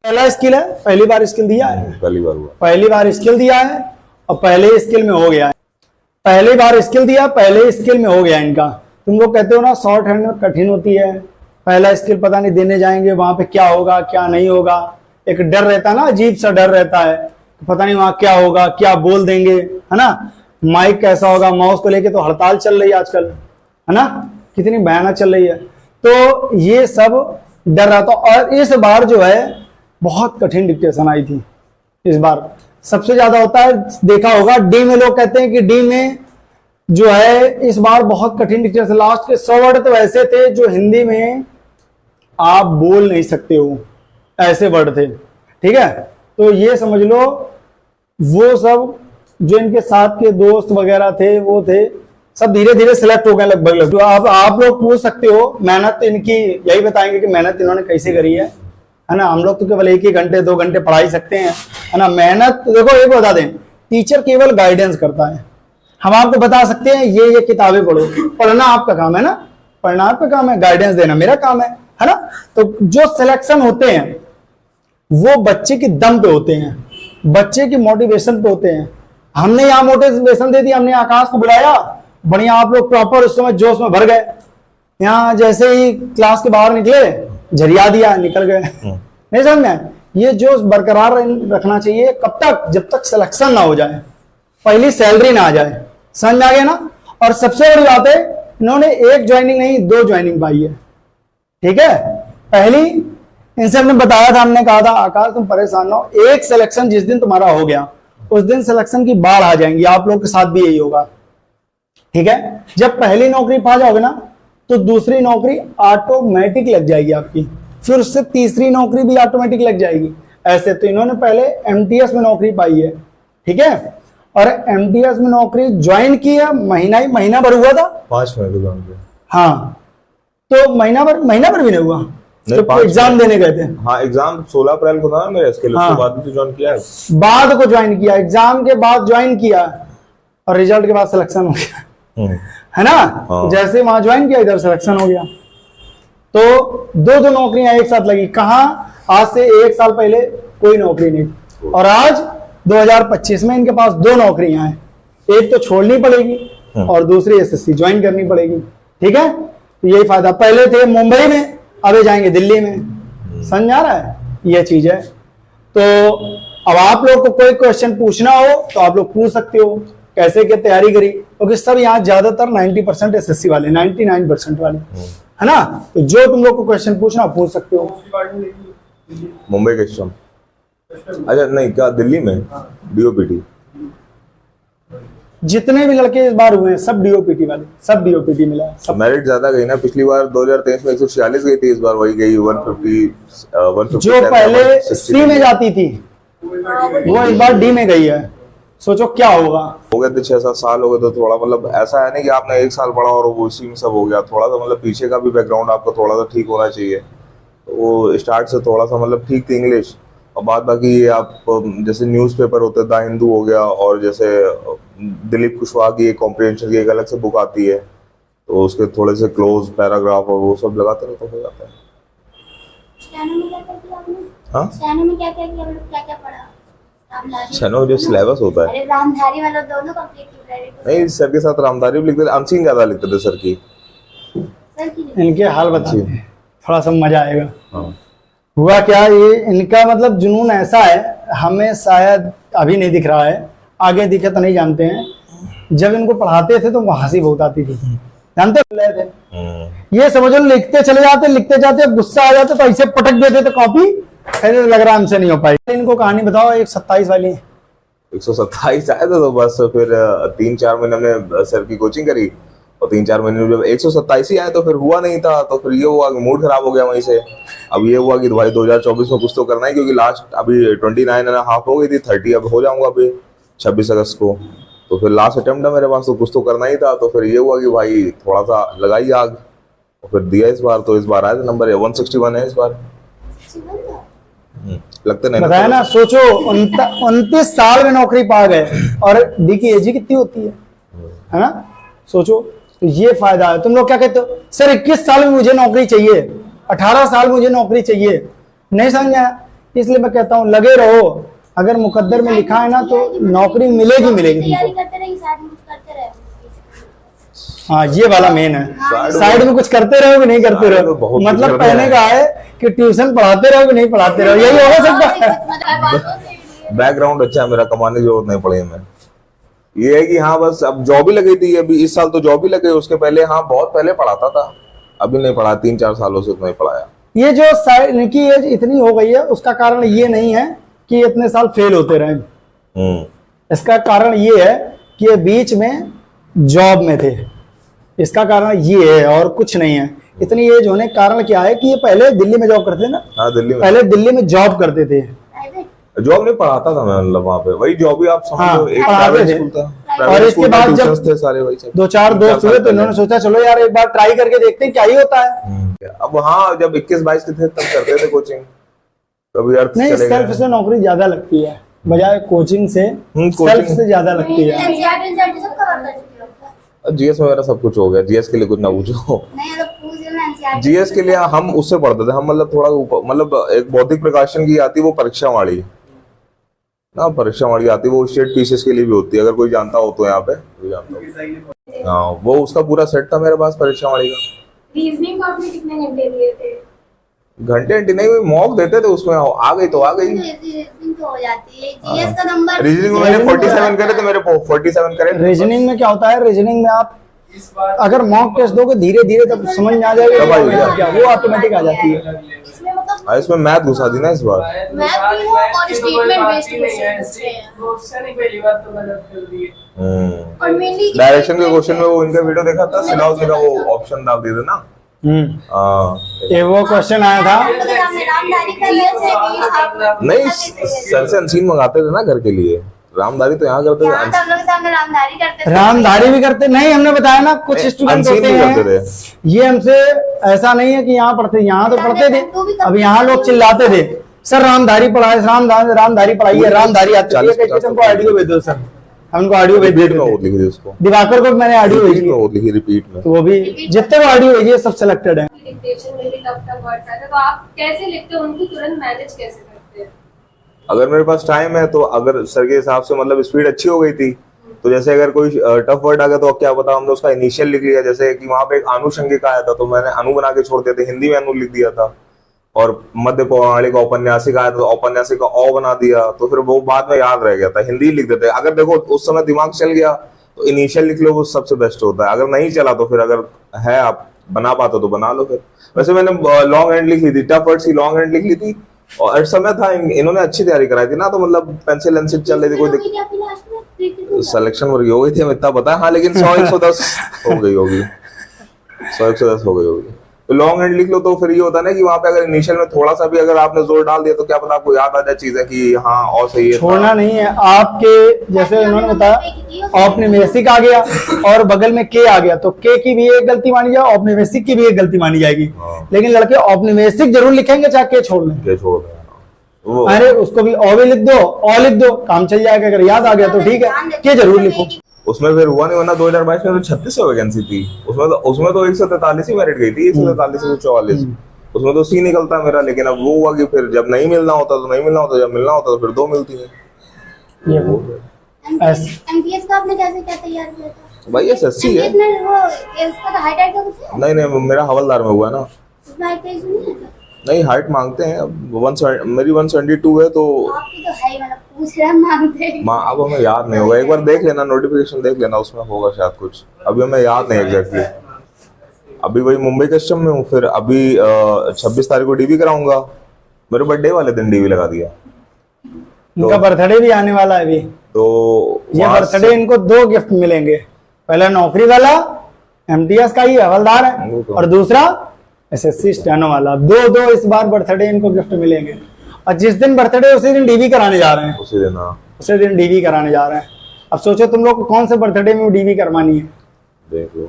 पहला स्किल है, पहली बार स्किल दिया है, पहली बार हुआ, पहली बार स्किल दिया है और पहले स्किल में हो गया है। पहली बार स्किल दिया, पहले स्किल में हो गया इनका। तुम लोग कहते हो ना शॉर्ट हैंड में कठिन होती है, पहला स्किल पता नहीं देने जाएंगे वहां पे क्या होगा क्या नहीं होगा, एक डर रहता है ना, अजीब सा डर रहता है, पता नहीं वहां क्या होगा, क्या बोल देंगे, है ना, माइक कैसा होगा, माउस को लेके तो हड़ताल चल रही है आजकल, है ना, कितनी भयानक चल रही है। तो ये सब डर रहा था। और इस बार जो है बहुत कठिन डिक्टेशन आई थी इस बार, सबसे ज्यादा होता है, देखा होगा डी में, लोग कहते हैं कि डी में जो है इस बार बहुत कठिन डिक्टेशन, लास्ट के 100 वर्ड तो ऐसे थे जो हिंदी में आप बोल नहीं सकते हो, ऐसे वर्ड थे, ठीक है। तो ये समझ लो वो सब जो इनके साथ के दोस्त वगैरह थे वो थे, सब धीरे धीरे सिलेक्ट हो गए लगभग। तो अब आप लोग पूछ सकते हो, मेहनत इनकी यही बताएंगे कि मेहनत इन्होंने कैसे करी है ना। हम लोग तो केवल 1 घंटे 2 घंटे पढ़ा ही सकते हैं, है ना। मेहनत देखो, एक बता दें, टीचर केवल गाइडेंस करता है, हम आपको बता सकते हैं ये किताबें पढ़ो, पढ़ना आपका काम है ना, पढ़ना आपका काम है, गाइडेंस देना मेरा काम है ना। तो जो सिलेक्शन होते हैं वो बच्चे की दम पे होते हैं, बच्चे की मोटिवेशन पे होते हैं। हमने यहाँ मोटिवेशन दे दी, हमने आकाश को बुलाया, बढ़िया, आप लोग प्रॉपर उस समय जोश में भर गए, यहाँ जैसे ही क्लास के बाहर निकले झरिया दिया, निकल गए। नहीं समझ में, ये जोश बरकरार रखना चाहिए, कब तक, जब तक सिलेक्शन ना हो जाए, पहली सैलरी ना आ जाए, समझ में आ गया ना। और सबसे बड़ी बात है, इन्होंने 1 ज्वाइनिंग नहीं 2 ज्वाइनिंग पाई है, ठीक है। पहली इनसे हमने बताया था, हमने कहा था आकाश तुम परेशान ना हो, एक सिलेक्शन जिस दिन तुम्हारा हो गया उस दिन सिलेक्शन की बाढ़ आ जाएंगी, आप लोग के साथ भी यही होगा, ठीक है। जब पहली नौकरी पा जाओगे ना तो दूसरी नौकरी ऑटोमेटिक लग जाएगी आपकी, फिर उससे तीसरी नौकरी भी ऑटोमेटिक लग जाएगी। ऐसे तो इन्होंने पहले एमटीएस में नौकरी पाई है, ठीक है, और एमटीएस में नौकरी ज्वाइन की है, महीना भर हुआ था, 5 महीने ज्वाइन किया, हाँ, तो महीना भर भी नहीं हुआ, तो एग्जाम देने गए थे। हाँ, एग्जाम 16 अप्रैल को था मेरे, इसके लिए बाद में ज्वाइन किया है, बाद को ज्वाइन किया, एग्जाम के बाद ज्वाइन किया और रिजल्ट के बाद सिलेक्शन हो गया, है ना। हाँ। जैसे वहां ज्वाइन किया इधर सिलेक्शन हो गया। तो 2 नौकरियां एक साथ लगी, कहां, आज से 1 साल पहले कोई नौकरी नहीं, और आज 2025 में इनके पास 2 नौकरियां हैं, एक तो छोड़नी पड़ेगी और दूसरी एसएससी ज्वाइन करनी पड़ेगी, ठीक है। तो यही फायदा, पहले थे मुंबई में, अभी जाएंगे दिल्ली में, समझ आ रहा है, ये चीज है। तो अब आप लोग को कोई क्वेश्चन पूछना हो तो आप लोग पूछ सकते हो, कैसे क्या तैयारी करी, क्योंकि सब यहाँ ज्यादातर 90% एसएससी वाले, 99% वाले, है ना। तो जो तुम लोग को क्वेश्चन पूछना पूछ सकते हो। मुंबई का सिस्टम, अच्छा नहीं, क्या दिल्ली में डीओपीटी, जितने भी लड़के इस बार हुए हैं सब डीओपीटी वाले, सब डीओपीटी मिला है, सब। मेरिट ज्यादा गई ना, पिछली बार 2023 में 146 गई थी, इस बार वही गई 150। जो पहले सी में जाती थी वो इस बार डी में गई है, सोचो क्या होगा। हो गए थे 6-7 साल हो गए, तो थोड़ा मतलब ऐसा है नहीं कि आपने 1 साल पढ़ा और वो उसी में सब हो गया, थोड़ा सा मतलब पीछे का भी बैकग्राउंड आपका थोड़ा सा ठीक होना चाहिए। तो वो स्टार्ट से थोड़ा सा मतलब ठीक थी इंग्लिश, और बाद बाकी आप जैसे न्यूज़पेपर होते, द हिंदू हो गया, और जैसे दिलीप कुशवाहा की एक कॉम्प्रिहेंशन की एक अलग से बुक आती है, तो उसके थोड़े से क्लोज पैराग्राफ और वो सब लगाते रहे तो हो जाता है। हाँ, क्या पढ़ा? चलो जो सिलेबस होता है, अरे रामधारी वाला दोनों कंप्लीट किया। नहीं सर के साथ रामधारी भी लिखते थे, अनसीन ज्यादा लिखते थे सर की। इनके हाल बताते हैं, थोड़ा सा मजा आएगा। हाँ। हुआ क्या, ये इनका मतलब जुनून ऐसा है, हमें शायद अभी नहीं दिख रहा है, आगे दिखे तो नहीं जानते हैं। जब इनको पढ़ाते थे तो हंसी बहुत आती थी, जानते थे। ये समझ लो लिखते चले जाते, लिखते जाते, गुस्सा आ जाते तो ऐसे पटक देते तो कॉपी, ऐसे लग रहा हमसे नहीं हो पाई। इनको कहानी बताओ, 127 वाली। 127 आया था, तो बस फिर 3-4 महीने हमने सर की कोचिंग करी, और 3-4 महीने जब 127 ही आया तो फिर हुआ नहीं था, तो फिर ये हुआ कि मूड खराब हो गया वहीं से। अब ये हुआ कि भाई 2024 में कुछ तो करना है, क्योंकि लास्ट अभी 29.5 हो गई थी, 30 अब हो जाऊंगा अभी 26 अगस्त को, तो फिर लास्ट अटेम्प्ट है मेरे पास, तो कुछ तो करना ही था। तो फिर ये हुआ कि भाई थोड़ा सा लगाई आग, और फिर दिया इस बार, तो इस बार आया था नंबर 161 है इस बार। लगता नहीं बताया ना, सोचो 29 साल में नौकरी पा गए, और डी की एज कितनी होती है ना। सोचो, तो ये फायदा है। तुम लोग क्या कहते हो, सर 21 साल में मुझे नौकरी चाहिए, 18 साल में मुझे नौकरी चाहिए, नहीं समझ में आया। इसलिए मैं कहता हूँ लगे रहो, अगर मुकद्दर में लिखा है ना तो नौकरी मिलेगी मिलेगी तैयारी तुमको। करते रहिए, साथ में कुछ करते रहे। हाँ ये वाला मेन है, साइड में कुछ करते रहो कि नहीं करते साइड में रहो, बहुत कुछ मतलब करते कहने हैं। का है कि ट्यूशन पढ़ाते रहो कि नहीं पढ़ाते रहो, यही हो सकता है। बैकग्राउंड अच्छा है मेरा, कमाने की जरूरत नहीं पड़ी हमें। ये है कि हाँ बस अब जॉब ही लगी थी, अभी इस साल तो जॉब ही लगे, उसके पहले हाँ बहुत पहले पढ़ाता था, अभी नहीं पढ़ा, 3-4 सालों से उतना ही पढ़ाया। ये जो इनकी एज इतनी हो गई है उसका कारण ये नहीं है कि इतने साल फेल होते रहे, इसका कारण ये है कि ये बीच में जॉब में थे, इसका कारण ये है और कुछ नहीं है। इतनी एज होने का कारण क्या है कि ये पहले दिल्ली में जॉब करते थे ना, हाँ दिल्ली में पहले दिल्ली में जॉब करते थे, जॉब नहीं पढ़ाता था मैं, मतलब वहाँ पे वही जॉब ही आप समझ हाँ, लो, एक पढ़ाते प्राइवेट थे। स्कूल था, और प्राइवेट इसके स्कूल में बाद जब ट्यूशंस थे सारे वही सब। 2-4 दोस्त हुए तो इन्होंने सोचा चलो यार एक बार ट्राई करके देखते हैं क्या ही होता है। अब हाँ जब 21-22 के थे तब करते थे कोचिंग, कभी अर्थ नहीं, चले सेल्फ गए। से नौकरी ज्यादा लगती है बजाय कोचिंग से, कोचिंग सेल्फ से ज्यादा लगती है। एनसीईआरटी सब कवर कर चुके हो? जीएस में मेरा सब कुछ हो गया, जीएस के लिए कुछ ना पूछो। नहीं मतलब पूछ रही हूँ मैं, एनसीईआरटी जीएस के लिए हम उससे पढ़ते थे, हम मतलब थोड़ा ऊपर, मतलब एक बौद्धिक प्रकाशन की आती, वो परीक्षा वाली ना, परीक्षा वाली आती, वो स्टेट पीसीएस के लिए भी होती है, अगर कोई जानता हो तो यहाँ पे कोई जानता हो। हाँ वो उसका पूरा सेट था मेरे पास परीक्षा वाली का। रीजनिंग को आपने कितने घंटे लिए थे? घंटे नहीं, मॉक देते थे उसमें, आ गई तो आ गई। रीजनिंग तो हो जाती है, जीएस का नंबर रीजनिंग में मैंने 47 करे थे, मेरे 47 करे। रीजनिंग में क्या होता है, रीजनिंग में आप अगर मॉक टेस्ट दोगे धीरे धीरे तब समझ में आ जाएगा तब आएगा। क्या, वो ऑटोमेटिक आ जाती है। इसमें मतलब इसमें मैथ घुसा दी ना इस बार। मैथ भी हो और स्टेटमेंट बेस्ड क्वेश्चन है। पहली बात तो गलत कर दी है। और मेनली डायरेक्शन के क्वेश्चन में वो इनका वीडियो देखा था, सिलाओ का वो ऑप्शन डाल दिए थे ना। ये वो क्वेश्चन आया था, रामधारी का ये है कि आप नहीं सर से अनसीन मंगाते थे ना घर के लिए, रामधारी तो यहाँ करते यहाँ थे, तो हम लोग के सामने रामधारी करते थे। रामधारी भी करते नहीं, हमने बताया ना कुछ स्टूडेंट अनसीन होते भी हैं, करते थे। ये हमसे ऐसा नहीं है कि यहाँ पढ़ते, यहाँ तो पढ़ते थे, अब यहाँ लोग चिल्लाते थे सर रामधारी पढ़ाए, रामधारी पढ़ाई है, रामधारी आती है, कहते हमको ऑडियो भेज दो सर, हमको ऑडियो भेज रिपीट में दो। वो लिखी थी उसको, दिवाकर को मैंने ऑडियो रिपीट भेजी में है, वो लिखी, रिपीट में। तो वो भी जितने को ऑडियो भेजी है सब सिलेक्टेड है। डिक्टेशन में भी टफ वर्ड्स आते हैं, तो आप कैसे लिखते हो, उनको तुरंत मैनेज कैसे करते हैं? अगर मेरे पास टाइम है तो, अगर सर के हिसाब से मतलब स्पीड अच्छी हो गई थी तो जैसे अगर कोई टफ वर्ड आ गया तो क्या पता, हमने उसका इनिशियल लिख लिया, जैसे कि वहां पे एक आनुषंगिक आया था तो मैंने अनु बना के छोड़ दिया था, हिंदी में अनु लिख दिया था, और मध्य पौराणिक औपन्यासिक आया तो औपन्यासिक का औ बना दिया, तो फिर वो बाद में याद रह गया था, हिंदी लिख देते। अगर देखो उस समय दिमाग चल गया तो इनिशियल लिख लो, वो सबसे बेस्ट होता है। अगर नहीं चला तो फिर अगर है आप बना पाते तो बना लो। फिर वैसे मैंने लॉन्ग हैंड लिख ली थी, टफ वर्ड्स की लॉन्ग हैंड लिख ली थी, और समय था इन्होंने अच्छी तैयारी कराई थी ना, तो मतलब पेंसिल एंसिल चल रही थी, कोई सिलेक्शन वर्ग हो गई थी, हमें इतना पता है। हाँ लेकिन 100-110 हो गई होगी, 100-110 हो गई होगी। तो लॉन्ग हैंड लिख लो तो फिर ये होता है ना कि वहां पे अगर इनिशियल में थोड़ा सा भी अगर आपने जोर डाल दिया तो क्या पता आपको याद आ जाए चीजें कि हाँ और सही है। छोड़ना नहीं है आपके, जैसे उन्होंने बताया औपनिवेशिक आ गया और बगल में के आ गया, तो के की भी एक गलती मानी जाए, औपनिवेशिक की भी एक गलती मानी जाएगी, लेकिन लड़के औपनिवेशिक जरूर लिखेंगे चाहे के छोड़ लें। के छोड़ दें वो, अरे उसको भी ओ भी लिख दो, ओ लिख दो, काम चल जाएगा, अगर याद आ गया तो ठीक है, के जरूर लिखो। उसमें फिर हुआ नहीं, वरना 2022 में तो 36 वैकेंसी थी, उसमें तो 143 ही मेरिट गई थी, 143 से 44, उसमें तो सी निकलता मेरा। लेकिन अब वो हुआ कि फिर जब नहीं मिलना होता तो नहीं मिलना होता, जब मिलना होता तो फिर 2 मिलती है। ये वो एमटीएस का आपने कैसे क्या तैयार किया था? भाई एसएससी है। MTS में वो उसका तो हाइट हाइट का कुछ है? नहीं मेरा हवलदार में हुआ है ना। उसमें हाइट का इशू नहीं है? नहीं हाइट मांगते हैं, अब मेरी 172 है तो आपकी तो है ही, मतलब पूछ रहे हैं, मांगते हैं। अब हमें याद नहीं होगा, एक बार देख लेना नोटिफिकेशन देख लेना, उसमें होगा शायद कुछ, अभी हमें याद नहीं एग्जैक्टली। अभी वही मुंबई कस्टम में हूँ, फिर अभी 26 तारीख को डीवी कराऊंगा, मेरे बर्थडे वाले दिन डीवी लगा दिया। इनका बर्थडे भी आने वाला है अभी, तो ये बर्थडे इनको 2 गिफ्ट मिलेंगे, पहला नौकरी वाला एमटीएस का ही हवलदार है, और दूसरा एसएससी स्टेनो वाला। 2 इस बार बर्थडे इनको गिफ्ट मिलेंगे, और जिस दिन बर्थडे उसी दिन डीवी कराने जा रहे हैं, उसी दिन डीवी कराने जा रहे हैं। अब सोचो तुम लोग को कौन से बर्थडे में डीवी करवानी है, देख लो।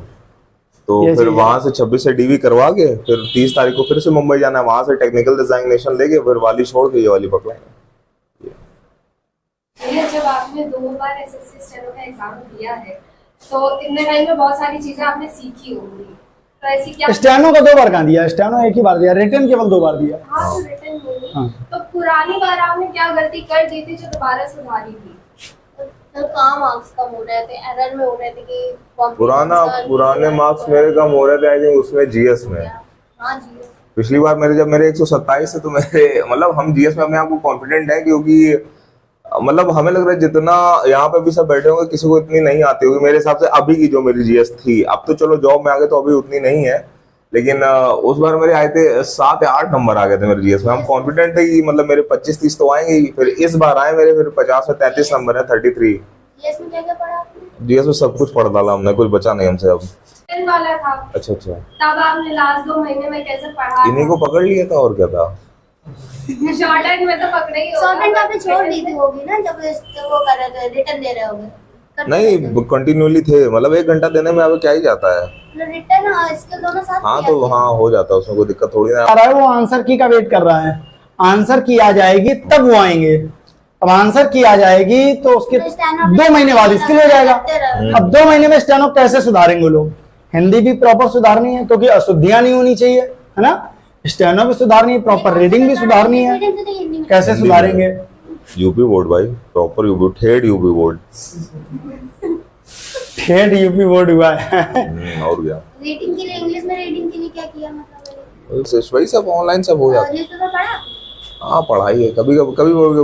तो फिर वहां से 26 से डीवी करवा के फिर 30 तारीख को फिर से मुंबई जाना है, वहां से टेक्निकल डिजाइनेशन लेके फिर वाली छोड़ के ये वाली पकड़ेंगे। जब आपने 2 बार एसएससी स्टेनो का एग्जाम दिया है तो इतने टाइम में बहुत सारी चीजें आपने सीखी होंगी, तो ऐसी क्या? स्टेनो का 2 बार कहाँ दिया, स्टेनो एक ही बार दिया, रिटर्न केवल 2 बार दिया। हाँ तो रिटर्न में ही। हाँ। तो पुरानी बार आपने क्या गलती कर दी थी जो दोबारा सुधारी थी? तो कहाँ मार्क्स कम हो रहे थे, एरर में हो रहे थे कि पुराने मार्क्स मेरे कम हो रहे थे आई थिंक उसमें जीएस में। हाँ जी। पिछली बार जब मेरे 127 है तो मेरे मतलब हम जीएस में अपने आप को कॉन्फिडेंट है, क्योंकि मतलब हमें लग रहा है जितना यहाँ पे भी सब बैठे होंगे किसी को इतनी नहीं आती होगी मेरे हिसाब से अभी की जो मेरी जीएस थी। अब तो चलो जॉब में आ गए तो अभी उतनी नहीं है, लेकिन उस बार मेरे आए थे 7 या 8 नंबर आ गए थे मेरे जीएस में। हम कॉन्फिडेंट थे कि मतलब मेरे 25-30 तो आएंगे ही। फिर इस बार आए मेरे फिर 50 में 33 नंबर है 33। जीएस में क्या पढ़ा आपने? जीएस में सब कुछ पढ़ डाला हमने, कुछ बचा नहीं हमसे अब। वाला था। अच्छा तब आपने लास्ट 2 महीने में कैसे पढ़ा? इन्हीं को पकड़ लिया था और क्या था। शॉर्ट हैंड में तो पकड़े ही होगा। शॉर्ट हैंड आपने छोड़ दी थी होगी ना जब वो कर रहे थे, रिटर्न दे रहे होगे? नहीं कंटिन्यूली थे, मतलब 1 घंटा देने में अब क्या ही जाता है। रिटर्न इसके दोनों साथ हाँ तो हाँ हो जाता है, उसमें कोई दिक्कत थोड़ी ना। आ रहा है वो आंसर की का वेट कर रहा है। आंसर की आ जाएगी तब वो आएंगे। अब आंसर की आ जाएगी तो उसके 2 महीने बाद स्किल हो जाएगा। अब 2 महीने में स्टेनो कैसे सुधारेंगे लोग? हिंदी भी प्रॉपर सुधारनी है क्योंकि अशुद्धियां नहीं होनी चाहिए, है ना। स्टेनो भी सुधारनी है, प्रॉपर रीडिंग भी सुधारनी है। कैसे सुधारेंगे? यूपी बोर्ड भाई, प्रॉपर यूपी, ठेठ यूपी बोर्ड। ठेठ यूपी बोर्ड हुआ है। और क्या रीडिंग के लिए, इंग्लिश में रीडिंग के लिए क्या किया मतलब? वही सब ऑनलाइन सब हो जाता। न्यूज़पेपर पढ़ा? हाँ पढ़ाई है, कभी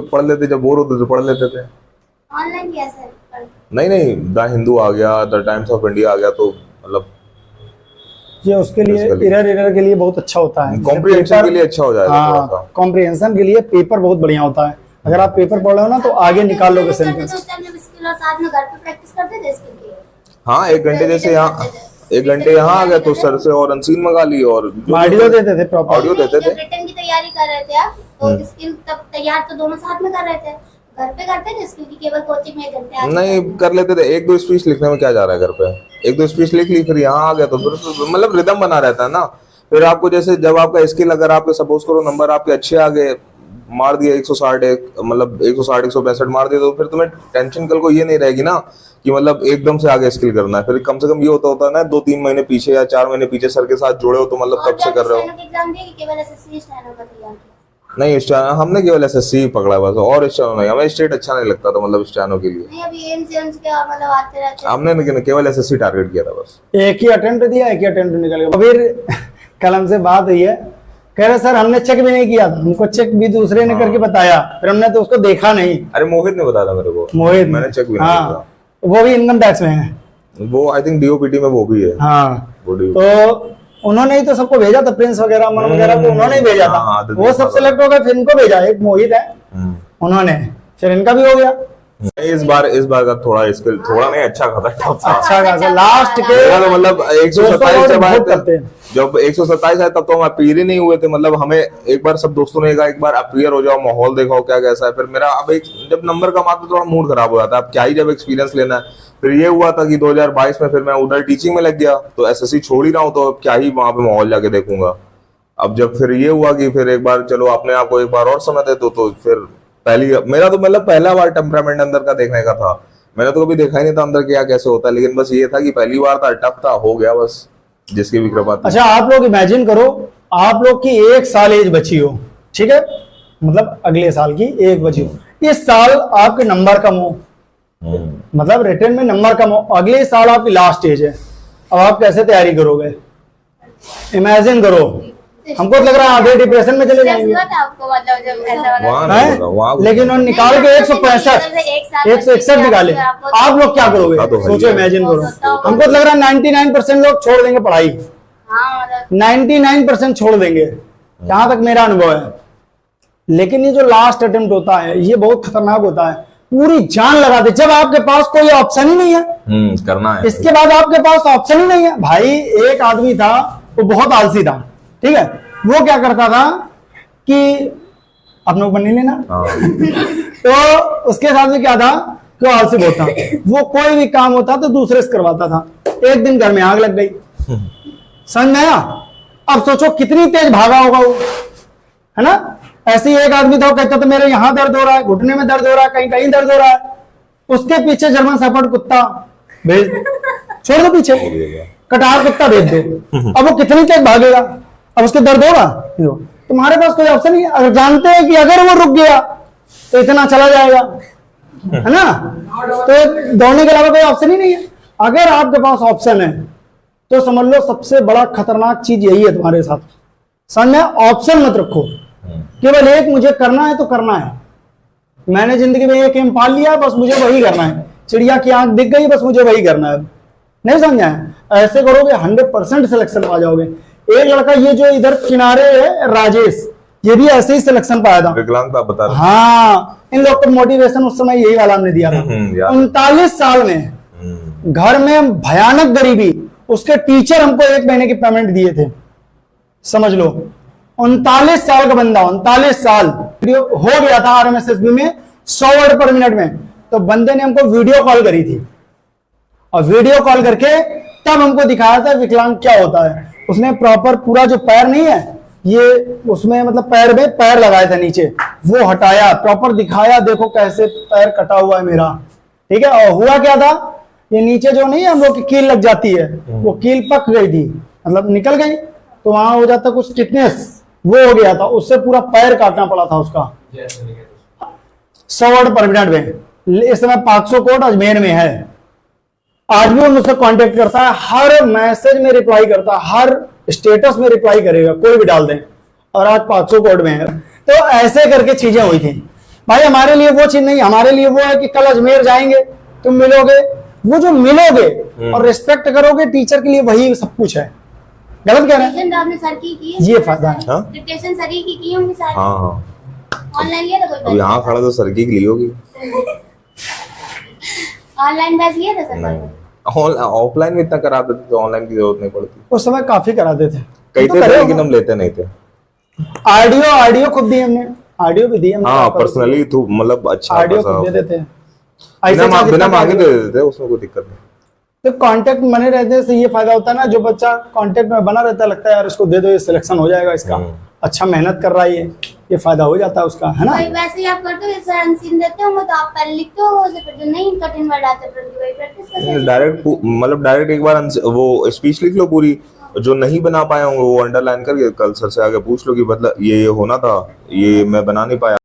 पढ़ लेते, जब बोर होते तो पढ़ लेते थे। ऑनलाइन कैसे? नहीं द हिंदू आ गया, द टाइम्स ऑफ इंडिया आ गया, तो मतलब ये उसके लिए एरर के लिए बहुत अच्छा होता है। कॉम्प्रिहेंशन के लिए अच्छा हो जाएगा। हाँ, कॉम्प्रिहेंशन के लिए पेपर बहुत बढ़िया होता है। अगर आप पेपर पढ़ रहे हो ना तो आगे निकाल लोगे सेंटेंस। साथ में घर पे प्रैक्टिस करते थे इसके लिए। हाँ 1 घंटे जैसे यहाँ 1 घंटे यहाँ आ गए तो सर से और अनसीन मंगा ली और ऑडियो देते थे, प्रॉपर ऑडियो देते थे। रिटर्न की तैयारी कर रहे थे आप तो स्किल तब तैयार तो दोनों साथ में कर रहे थे। घर पे करते थे स्किल की केवल कोचिंग में 1 घंटे नहीं कर लेते थे। 1-2 स्पीच लिखने में क्या जा रहा है घर पे, 1-2 स्पीच लिख ली, फिर यहाँ आ गया तो फिर मतलब रिदम बना रहता है ना। फिर आपको जैसे जब आपका स्किल अगर आपके सपोज करो नंबर आपके अच्छे आ गए, मार दिया 160 मतलब 160-165 मार दिया, तो फिर तुम्हें टेंशन कल को ये नहीं रहेगी ना कि मतलब एकदम से आगे स्किल करना है। फिर कम से कम ये होता है ना 2-3 महीने पीछे या 4 महीने पीछे सर के साथ जुड़े हो तो मतलब कब से कर रहे हो। एग्जाम दिए कि केवल एसएससी स्टेनो का तैयार किया? नहीं हमने केवल एसएससी पकड़ा बस, और स्टेनो नहीं। हमें स्टेट अच्छा नहीं लगता था मतलब स्टेनो के लिए। नहीं अभी एम्स के मतलब आते रहते हैं। हमने केवल एसएससी टारगेट किया था बस। एक ही अटेम्प्ट दिया, एक ही अटेम्प्ट निकल गया। फिर कल हमसे बात हुई है, कह रहे सर हमने चेक भी नहीं किया था, हमको चेक भी दूसरे ने करके बताया, फिर हमने तो उसको देखा नहीं। अरे मोहित ने बताया था मेरे को। मोहित, मैंने चेक भी नहीं हाँ, वो भी इनकम टैक्स में है। वो आई थिंक डीओपीटी में वो भी है। हाँ वो तो उन्होंने ही तो सबको भेजा था, प्रिंस वगैरह मन वगैरह को उन्होंने ही भेजा था। हाँ, वो सब सिलेक्ट हो गए, फिर इनको भेजा। एक मोहित है, उन्होंने, फिर इनका भी हो गया। इस बार का थोड़ा स्किल थोड़ा नहीं अच्छा खासा टफ था। अच्छा खासा लास्ट के तो मतलब 127 जब आए करते हैं। जब 127 आए तब तो हम अपीयर ही नहीं हुए थे। मतलब हमें एक बार सब दोस्तों ने कहा एक बार अपीयर हो जाओ, माहौल देखो क्या कैसा है। फिर मेरा अब एक जब नंबर कम आता थोड़ा मूड खराब हो जाता है। अब क्या ही जब एक्सपीरियंस लेना है। फिर ये हुआ था कि 2022 में फिर मैं उधर टीचिंग में लग गया, तो एसएससी छोड़ ही रहा हूँ, तो क्या ही वहां पे माहौल जाके देखूंगा। अब जब फिर ये हुआ कि फिर एक बार चलो अपने आप को एक बार और समय दे तो फिर मेरा तो मतलब पहला बार टेम्परामेंट अंदर का देखने का था। मैंने तो कभी देखा ही नहीं था अंदर क्या कैसे होता है, लेकिन बस ये था कि पहली बार था, टफ था, हो गया बस जिसकी भी कृपा थी। अच्छा आप लोग इमेजिन करो, आप लोग की 1 साल एज बची हो, ठीक है, मतलब अगले साल की 1 बची हो। इस साल आपके नंबर कम हो, मतलब रिटर्न में नंबर कम हो, अगले साल आपकी लास्ट एज है। अब आप कैसे तैयारी करोगे? इमेजिन करो, हमको तो लग रहा है आधे डिप्रेशन में चले जाएंगे। आपको मतलब जब ऐसा लेकिन उन्होंने निकाल के 161 निकाले। आप लोग क्या करोगे? सोचो, इमेजिन करो। हमको तो लग रहा है 99% लोग छोड़ देंगे पढ़ाई। 99% छोड़ देंगे, जहां तक मेरा अनुभव है। लेकिन ये जो लास्ट अटेम्प्ट होता है ये बहुत खतरनाक होता है, पूरी जान लगा दे। जब आपके पास कोई ऑप्शन ही नहीं है, करना है, इसके बाद आपके पास ऑप्शन ही नहीं है। भाई एक आदमी था, वो बहुत आलसी था, ठीक है, वो क्या करता था कि अपने ऊपर नहीं लेना तो उसके साथ में क्या था कि वो आलसी बहुत था। वो कोई भी काम होता तो दूसरे से करवाता था। एक दिन घर में आग लग गई, समझ में आया? अब सोचो कितनी तेज भागा होगा वो, है ना। ऐसे ही एक आदमी था, वो कहता था मेरे यहाँ दर्द हो रहा है, घुटने में दर्द हो रहा है, कहीं कहीं दर्द हो रहा है। उसके पीछे जर्मन शेफर्ड कुत्ता भेज, छोड़ दो पीछे, कटार कुत्ता भेज दो। अब वो कितनी तेज भागेगा? अब उसके दर्द होगा, तुम्हारे पास कोई ऑप्शन नहीं है। अगर जानते हैं कि अगर वो रुक गया तो इतना चला जाएगा, है ना, तो दौड़ने के अलावा कोई ऑप्शन ही नहीं है। अगर आपके पास ऑप्शन है तो समझ लो सबसे बड़ा खतरनाक चीज यही है तुम्हारे साथ। समझ में, ऑप्शन मत रखो, केवल एक मुझे करना है तो करना है। मैंने जिंदगी में एक एम पाल लिया, बस मुझे वही करना है। चिड़िया की आंख दिख गई, बस मुझे वही करना है। नहीं समझा है? ऐसे करोगे 100% सिलेक्शन पा जाओगे। एक लड़का ये जो इधर किनारे है राजेश, ये भी ऐसे ही सिलेक्शन पाया था। विकलांग था, बता रहे। हाँ, इन लोग को मोटिवेशन उस समय यही वाला हमने दिया था। यार। 39 साल में घर में भयानक गरीबी, उसके टीचर हमको 1 महीने की पेमेंट दिए थे, समझ लो। 39 साल का बंदा, 39 साल हो गया था RMSSB में 100 वर्ड पर मिनट में। तो बंदे ने हमको वीडियो कॉल करी थी, और वीडियो कॉल करके तब हमको दिखाया था विकलांग क्या होता है। उसने प्रॉपर पूरा जो पैर नहीं है ये, उसमें मतलब पैर में पैर लगाए थे नीचे, वो हटाया, प्रॉपर दिखाया, देखो कैसे पैर कटा हुआ है मेरा, ठीक है। और हुआ क्या था, ये नीचे जो नहीं है हम लोग की कील लग जाती है, वो कील पक गई थी, मतलब निकल गई, तो वहां हो जाता कुछ टिटनेस, वो हो गया था, उससे पूरा पैर काटना पड़ा था उसका 100 वर्ड पर मिनट में। इस समय 500 कोट अजमेर में है। आज भी वो मुझसे कांटेक्ट करता है, हर मैसेज में रिप्लाई करता है, हर स्टेटस में रिप्लाई करेगा, कोई भी डाल दें, और आज 500 कोड में है। तो ऐसे करके चीजें हुई थी भाई। हमारे लिए वो चीज नहीं, हमारे लिए वो है कि कल अजमेर जाएंगे, तुम मिलोगे, वो जो मिलोगे और रिस्पेक्ट करोगे टीचर के लिए, वही सब कुछ है। गलत कह रहे हैं? आपने सर की ये फायदा है। डिक्टेशन सर की होंगी सारी। हाँ, ऑनलाइन लिया था कोई? अब यहाँ खड़ा तो सरकी की ली होगी। ऑनलाइन बैच लिया था सर? ऑफलाइन में इतना कराते थे तो ऑनलाइन की जरूरत नहीं पड़ती। उस समय काफी कराते थे, कहते थे लेकिन हम लेते नहीं थे। ऑडियो खुद दिए हमने, ऑडियो भी दिए हमने। हाँ, पर्सनली तो मतलब अच्छा ऑडियो खुद दे देते हैं, बिना मांगे दे देते, उसमें कोई दिक्कत नहीं। तो कांटेक्ट में बने रहने से ये फायदा होता है ना, जो बच्चा कांटेक्ट में बना रहता है, लगता है यार इसको दे दो, ये सिलेक्शन हो जाएगा इसका, अच्छा मेहनत कर रहा है, ये फायदा हो जाता है उसका, है ना। वैसे ही आप करते हो, जैसे अनसीन देते हो तो आप पहले लिखते हो, फिर जो नहीं कठिन वर्ड आते हैं वही प्रैक्टिस करते हो। डायरेक्ट एक बार वो स्पीच लिख लो पूरी, जो नहीं बना पाए होंगे वो अंडरलाइन करके कल सर से आगे पूछ लो कि मतलब ये होना था, ये मैं बना नहीं पाया।